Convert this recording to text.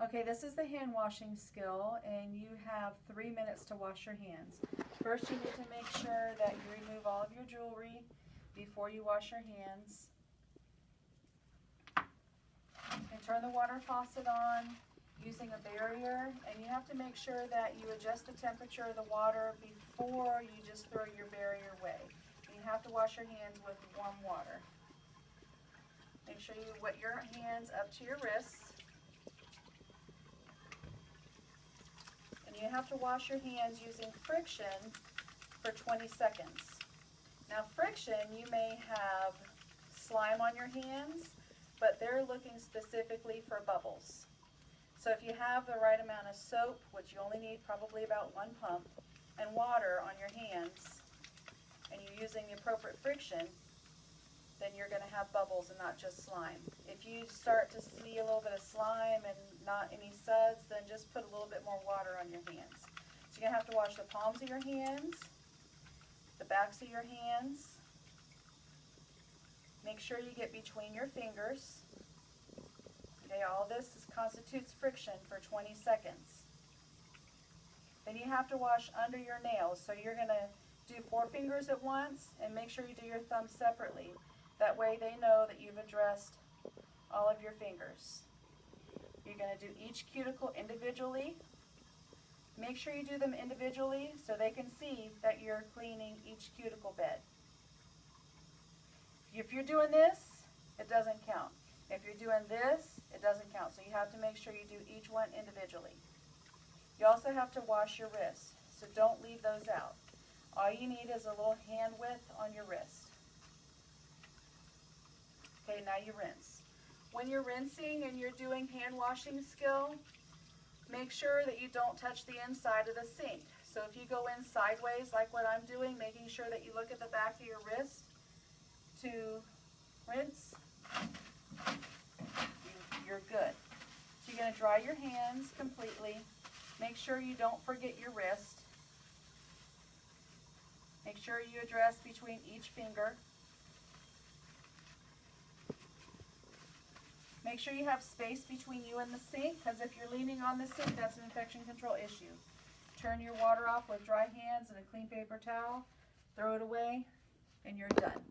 Okay, this is the hand washing skill, and you have 3 minutes to wash your hands. First, you need to make sure that you remove all of your jewelry before you wash your hands. And turn the water faucet on using a barrier, and you have to make sure that you adjust the temperature of the water before you just throw your barrier away. And you have to wash your hands with warm water. Make sure you wet your hands up to your wrists. And you have to wash your hands using friction for 20 seconds. Now friction, you may have slime on your hands, but they're looking specifically for bubbles. So if you have the right amount of soap, which you only need probably about 1 pump, and water on your hands, and you're using the appropriate friction, then you're going to have bubbles and not just slime. If you start to see a little bit of slime and not any suds, then just put a little bit more water on your hands. So you're going to have to wash the palms of your hands, the backs of your hands. Make sure you get between your fingers. Okay, all this constitutes friction for 20 seconds. Then you have to wash under your nails. So you're going to do 4 fingers at once, and make sure you do your thumbs separately. That way they know that you've addressed all of your fingers. You're going to do each cuticle individually. Make sure you do them individually so they can see that you're cleaning each cuticle bed. If you're doing this, it doesn't count. If you're doing this, it doesn't count. So you have to make sure you do each one individually. You also have to wash your wrists, so don't leave those out. All you need is a little hand width on your wrist. Okay, now you rinse. When you're rinsing and you're doing hand washing skill, make sure that you don't touch the inside of the sink. So if you go in sideways like what I'm doing, making sure that you look at the back of your wrist to rinse, you're good. So you're going to dry your hands completely. Make sure you don't forget your wrist. Make sure you address between each finger. Make sure you have space between you and the sink, because if you're leaning on the sink, that's an infection control issue. Turn your water off with dry hands and a clean paper towel, throw it away, and you're done.